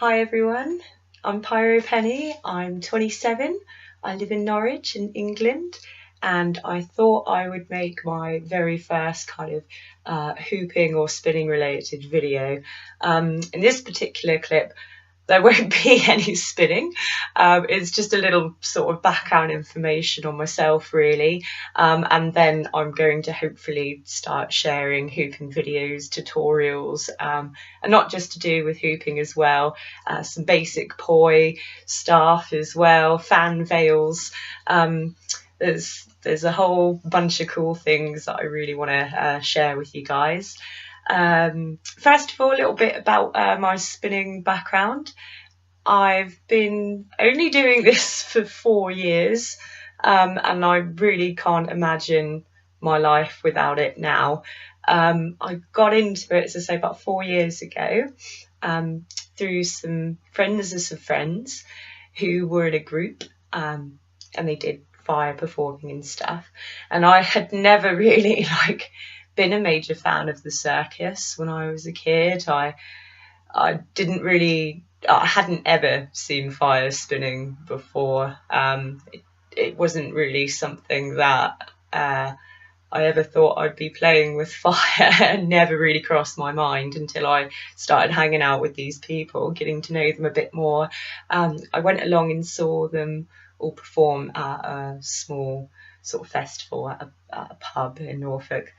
Hi everyone, I'm Pyro Penny, I'm 27, I live in Norwich in England, and I thought I would make my very first kind of hooping or spinning related video. In this particular clip there won't be any spinning. It's just a little sort of background information on myself really, and then I'm going to hopefully start sharing hooping videos, tutorials, and not just to do with hooping as well, some basic poi stuff as well, fan veils. There's a whole bunch of cool things that I really want to share with you guys. First of all, a little bit about my spinning background. I've been only doing this for 4 years, and I really can't imagine my life without it now. I got into it, as I say, about 4 years ago, through some friends of friends who were in a group, and they did fire performing and stuff. And I had never really been a major fan of the circus when I was a kid. I hadn't ever seen fire spinning before. It wasn't really something that I ever thought I'd be playing with fire. It never really crossed my mind until I started hanging out with these people, getting to know them a bit more. I went along and saw them all perform at a small sort of festival at a pub in Norfolk.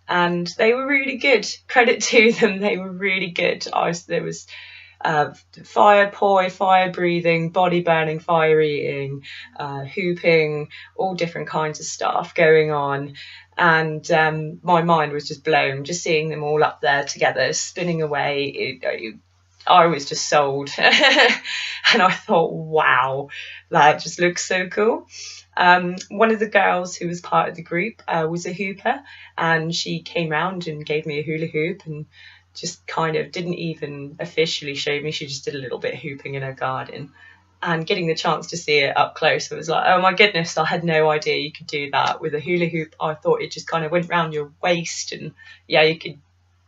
And they were really good. Credit to them, they were really good. There was fire poi, fire breathing, body burning, fire eating, hooping, all different kinds of stuff going on. And my mind was just blown, just seeing them all up there together, spinning away. I was just sold. And I thought, wow, that just looks so cool. One of the girls who was part of the group was a hooper, and she came round and gave me a hula hoop and just kind of didn't even officially show me. She just did a little bit of hooping in her garden, and getting the chance to see it up close, it was like, oh my goodness, I had no idea you could do that with a hula hoop. I thought it just kind of went round your waist and yeah, you could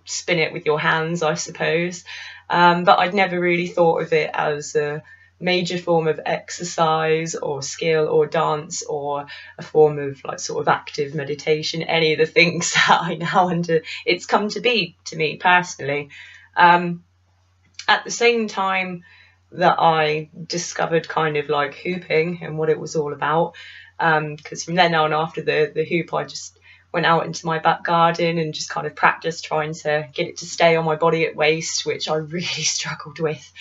spin it with your hands, I suppose. But I'd never really thought of it as a major form of exercise or skill or dance or a form of sort of active meditation, any of the things that I now it's come to be to me personally. At the same time that I discovered kind of hooping and what it was all about, because from then on, after the hoop, I just went out into my back garden and just kind of practiced trying to get it to stay on my body at waist, which I really struggled with.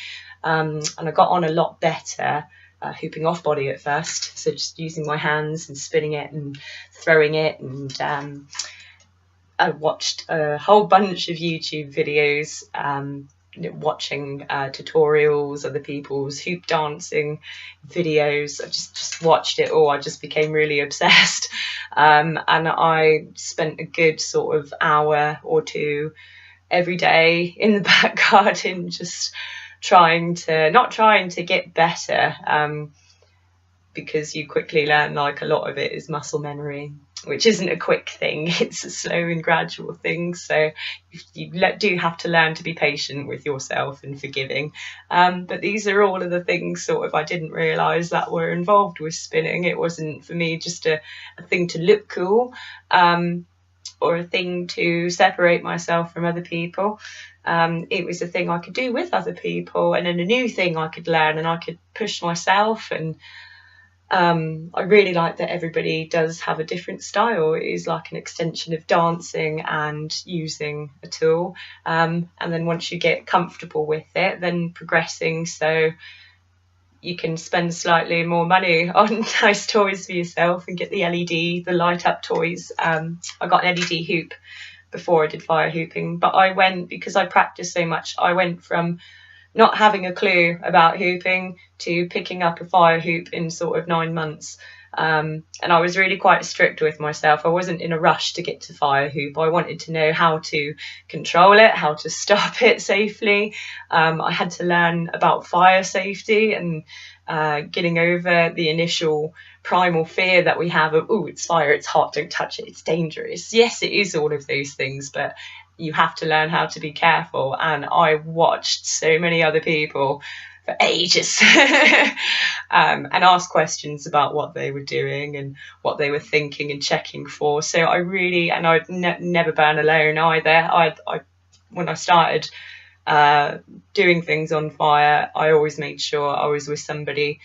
And I got on a lot better hooping off body at first, so just using my hands and spinning it and throwing it. And I watched a whole bunch of YouTube videos, watching tutorials, other people's hoop dancing videos. I just watched it all. I just became really obsessed, and I spent a good sort of hour or two every day in the back garden just not trying to get better, because you quickly learn a lot of it is muscle memory, which isn't a quick thing. It's a slow and gradual thing, so you do have to learn to be patient with yourself and forgiving. But these are all of the things sort of I didn't realise that were involved with spinning. It wasn't for me just a thing to look cool, or a thing to separate myself from other people. It was a thing I could do with other people, and then a new thing I could learn, and I could push myself. And I really like that everybody does have a different style. It is like an extension of dancing and using a tool, and then once you get comfortable with it, then progressing so you can spend slightly more money on nice toys for yourself and get the light up toys. I got an LED hoop before I did fire hooping, but because I practiced so much, I went from not having a clue about hooping to picking up a fire hoop in sort of 9 months. And I was really quite strict with myself. I wasn't in a rush to get to fire hoop. I wanted to know how to control it, how to stop it safely. I had to learn about fire safety and getting over the initial primal fear that we have of, oh, it's fire, it's hot, don't touch it, it's dangerous. Yes, it is all of those things, but you have to learn how to be careful. And I watched so many other people for ages and asked questions about what they were doing and what they were thinking and checking for. So I really, and I'd never burn alone either. I when I started doing things on fire, I always made sure I was with somebody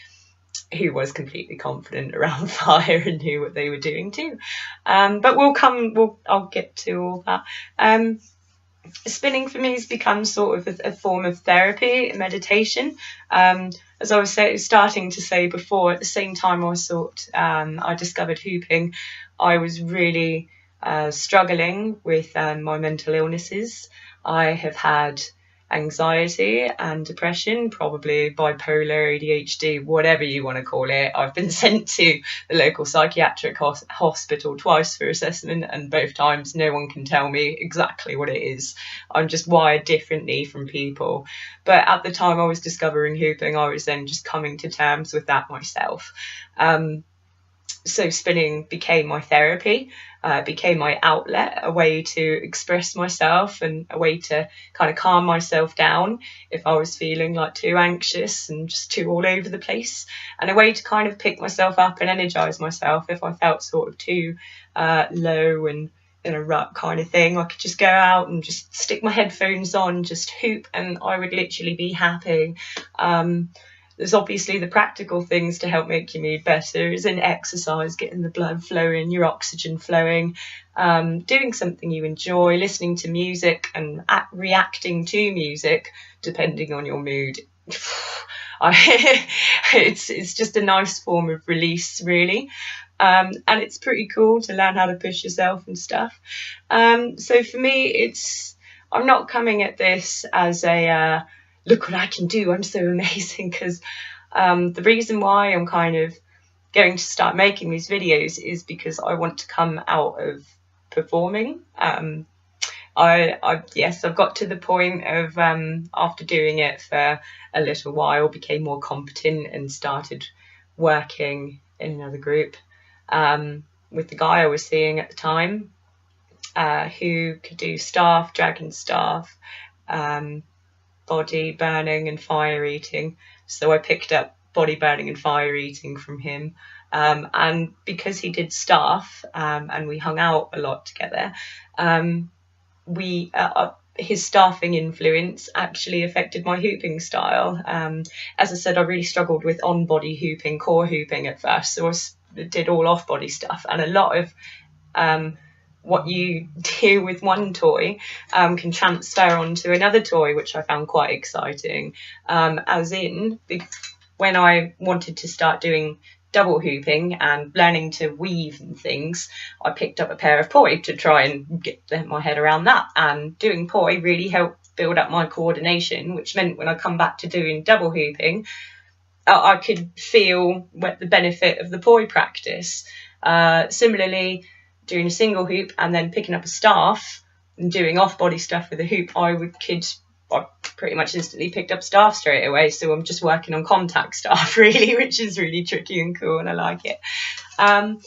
who was completely confident around fire and knew what they were doing too. But I'll get to all that. Spinning for me has become sort of a form of therapy, meditation. As I was starting to say before, at the same time I discovered hooping, I was really struggling with my mental illnesses. I have had anxiety and depression, probably bipolar, ADHD, whatever you want to call it. I've been sent to the local psychiatric hospital twice for assessment, and both times no one can tell me exactly what it is. I'm just wired differently from people. But at the time I was discovering hooping, I was then just coming to terms with that myself. So spinning became my therapy, became my outlet, a way to express myself and a way to kind of calm myself down if I was feeling like too anxious and just too all over the place, and a way to kind of pick myself up and energize myself if I felt sort of too low and in a rut kind of thing. I could just go out and just stick my headphones on, just hoop, and I would literally be happy. There's obviously the practical things to help make your mood better, is in exercise, getting the blood flowing, your oxygen flowing, doing something you enjoy, listening to music and reacting to music depending on your mood. It's just a nice form of release, really. And it's pretty cool to learn how to push yourself and stuff. So for me, I'm not coming at this as a look what I can do, I'm so amazing, because the reason why I'm kind of going to start making these videos is because I want to come out of performing. I've got to the point of after doing it for a little while, became more competent and started working in another group with the guy I was seeing at the time, who could do staff, dragon staff, body burning and fire eating. So I picked up body burning and fire eating from him, and because he did staff and we hung out a lot together, his staffing influence actually affected my hooping style. As I said, I really struggled with on-body hooping, core hooping at first, so I did all off-body stuff, and a lot of what you do with one toy can transfer onto another toy, which I found quite exciting. As in, when I wanted to start doing double hooping and learning to weave and things, I picked up a pair of poi to try and get my head around that. And doing poi really helped build up my coordination, which meant when I come back to doing double hooping, I could feel the benefit of the poi practice. Similarly, doing a single hoop and then picking up a staff and doing off-body stuff with a hoop, I pretty much instantly picked up staff straight away. So I'm just working on contact staff really, which is really tricky and cool, and I like it. And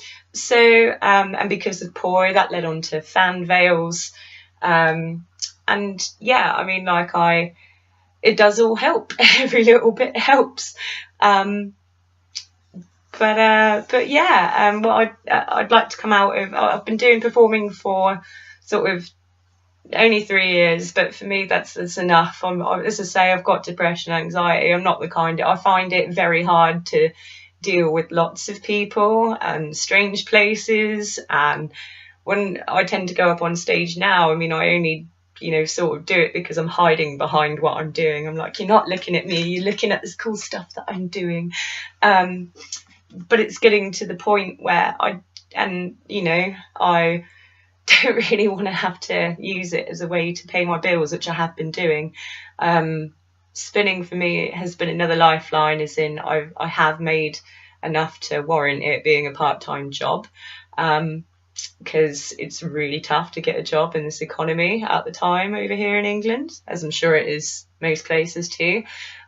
because of poi, that led on to fan veils. And yeah, I mean, it does all help. Every little bit helps. But yeah, what I'd like to come out of, I've been performing for sort of only 3 years, but for me that's enough. As I say, I've got depression, anxiety. I'm not the kind. I find it very hard to deal with lots of people and strange places. And when I tend to go up on stage now, I mean, I only sort of do it because I'm hiding behind what I'm doing. I'm like, you're not looking at me, you're looking at this cool stuff that I'm doing. But it's getting to the point where I don't really want to have to use it as a way to pay my bills, which I have been doing. Spinning for me has been another lifeline, as in I have made enough to warrant it being a part-time job, because it's really tough to get a job in this economy at the time over here in England, as I'm sure it is most places too.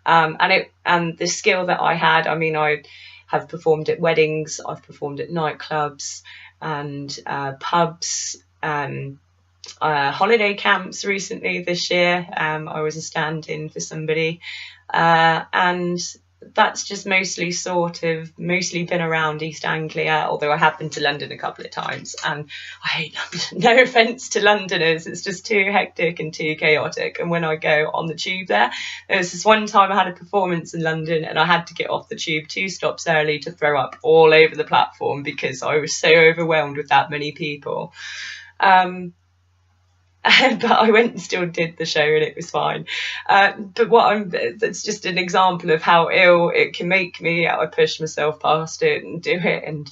And the skill that I had, I mean, I have performed at weddings, I've performed at nightclubs and pubs, holiday camps recently this year. I was a stand-in for somebody, and that's just mostly been around East Anglia, although I have been to London a couple of times, and I hate London. No offence to Londoners, it's just too hectic and too chaotic. And when I go on the tube there was this one time I had a performance in London and I had to get off the tube 2 stops early to throw up all over the platform because I was so overwhelmed with that many people. But I went and still did the show and it was fine. But that's just an example of how ill it can make me. I push myself past it and do it. And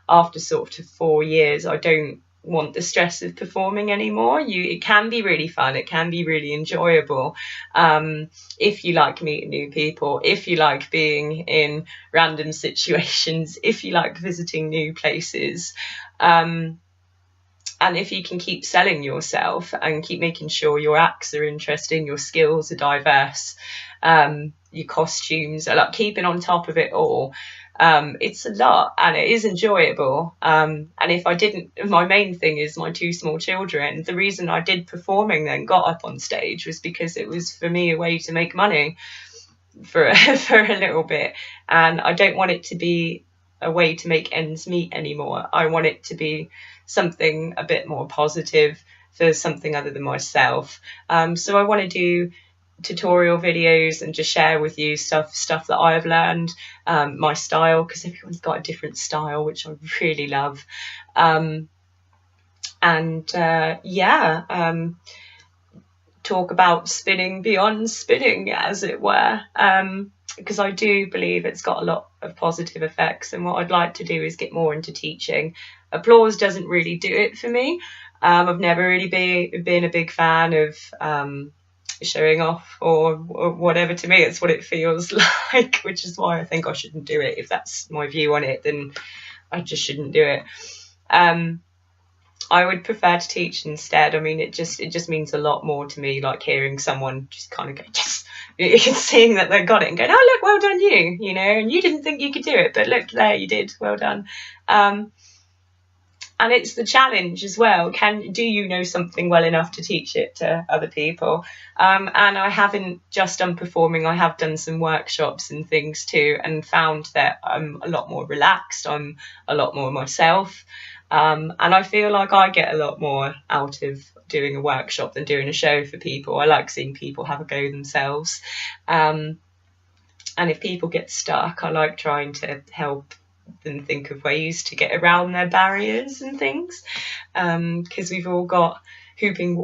after sort of 4 years, I don't want the stress of performing anymore. It can be really fun. It can be really enjoyable. If you like meeting new people, if you like being in random situations, if you like visiting new places, and if you can keep selling yourself and keep making sure your acts are interesting, your skills are diverse, your costumes are like keeping on top of it all, it's a lot and it is enjoyable. And if I didn't, my main thing is my 2 small children. The reason I did performing then got up on stage was because it was for me a way to make money for a little bit. And I don't want it to be a way to make ends meet anymore. I want it to be something a bit more positive for something other than myself. So I want to do tutorial videos and just share with you stuff that I've learned, my style, because everyone's got a different style, which I really love. Talk about spinning beyond spinning, as it were, because I do believe it's got a lot of positive effects, and what I'd like to do is get more into teaching. Applause doesn't really do it for me. I've never really been a big fan of showing off or whatever. To me, it's what it feels like, which is why I think I shouldn't do it. If that's my view on it, then I just shouldn't do it. I would prefer to teach instead. I mean, it just means a lot more to me, like hearing someone just kind of go, yes, seeing that they got it and going, oh, look, well done you know, and you didn't think you could do it, but look, there you did, well done. And it's the challenge as well. Do you know something well enough to teach it to other people? And I haven't just done performing. I have done some workshops and things too, and found that I'm a lot more relaxed. I'm a lot more myself. And I feel like I get a lot more out of doing a workshop than doing a show for people. I like seeing people have a go themselves. And if people get stuck, I like trying to help them think of ways to get around their barriers and things, because we've all got spinning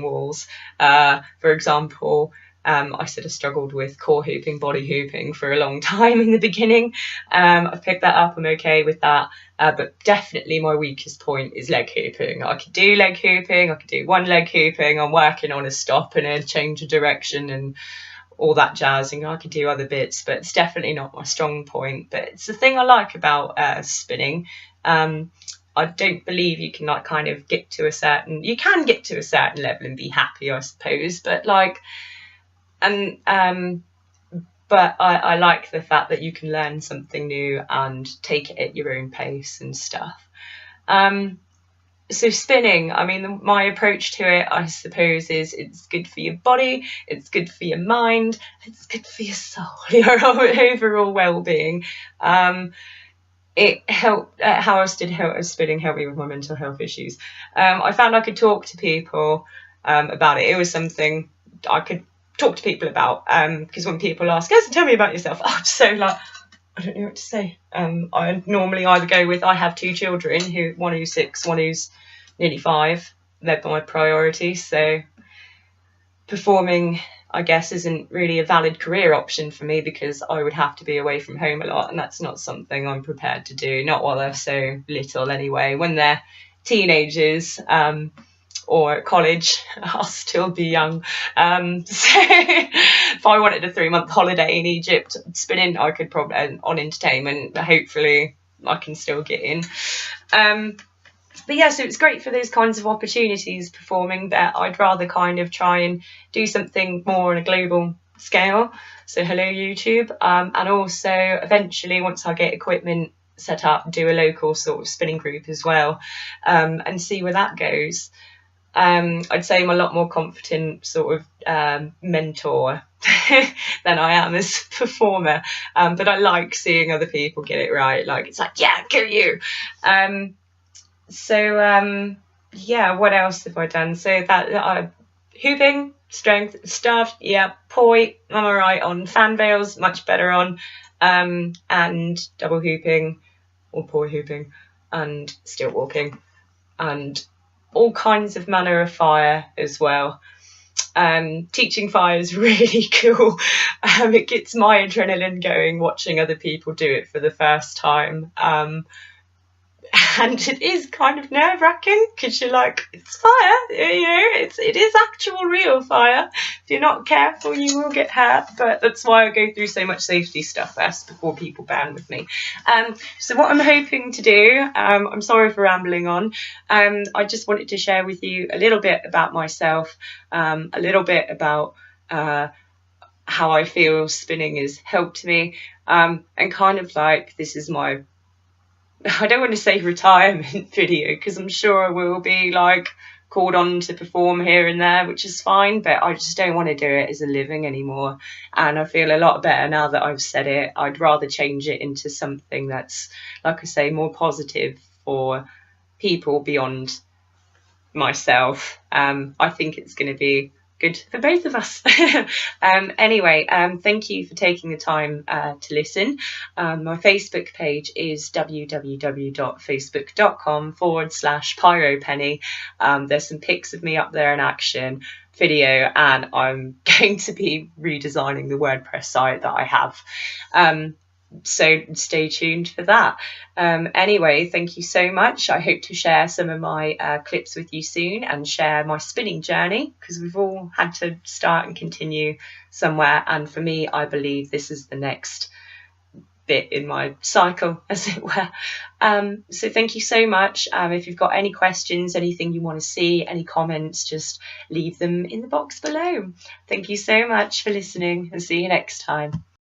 walls. For example, I sort of struggled with core hooping, body hooping for a long time in the beginning. I've picked that up, I'm okay with that, but definitely my weakest point is leg hooping. I could do leg hooping, I could do one leg hooping, I'm working on a stop and a change of direction and all that jazz, and I could do other bits, but it's definitely not my strong point. But it's the thing I like about spinning. I don't believe you can get to a certain level and be happy, I suppose, but but I like the fact that you can learn something new and take it at your own pace and stuff. So spinning, I mean, my approach to it, I suppose, is it's good for your body, it's good for your mind, it's good for your soul, your overall well-being. It helped, how else did spinning help me with my mental health issues? I found I could talk to people about it. It was something I could talk to people about, because when people ask, yes, tell me about yourself, I'm so I don't know what to say. I normally either go with, I have 2 children, one who's 6, one who's nearly 5. They're my priorities. So performing, I guess, isn't really a valid career option for me because I would have to be away from home a lot, and that's not something I'm prepared to do, not while they're so little anyway. When they're teenagers, or at college, I'll still be young. So if I wanted a 3-month holiday in Egypt spinning, I could probably, on entertainment, hopefully I can still get in. But yeah, so it's great for those kinds of opportunities performing, but I'd rather kind of try and do something more on a global scale. So hello YouTube. And also eventually, once I get equipment set up, do a local sort of spinning group as well, and see where that goes. I'd say I'm a lot more confident sort of mentor than I am as a performer, but I like seeing other people get it right. Like, it's like, yeah, go you. Yeah, what else have I done? So that hooping, strength, stuff, yeah, poi, I'm alright on. Fan veils, much better on, and double hooping or poi hooping, and stilt walking, and all kinds of manner of fire as well. Teaching fire is really cool. It gets my adrenaline going watching other people do it for the first time. And it is kind of nerve-wracking because you're like, it's fire, you know, it is actual real fire. If you're not careful, you will get hurt, but that's why I go through so much safety stuff first before people band with me. So what I'm hoping to do, I'm sorry for rambling on, I just wanted to share with you a little bit about myself, a little bit about how I feel spinning has helped me, and kind of like, this is my, I don't want to say retirement video, because I'm sure I will be like called on to perform here and there, which is fine, but I just don't want to do it as a living anymore. And I feel a lot better now that I've said it. I'd rather change it into something that's, like I say, more positive for people beyond myself. I think it's going to be good for both of us. Anyway, thank you for taking the time to listen. My Facebook page is www.facebook.com/pyropenny. There's some pics of me up there in action, video, and I'm going to be redesigning the WordPress site that I have. So stay tuned for that. Anyway, thank you so much. I hope to share some of my clips with you soon and share my spinning journey, because we've all had to start and continue somewhere. And for me, I believe this is the next bit in my cycle, as it were. So thank you so much. If you've got any questions, anything you want to see, any comments, just leave them in the box below. Thank you so much for listening, and see you next time.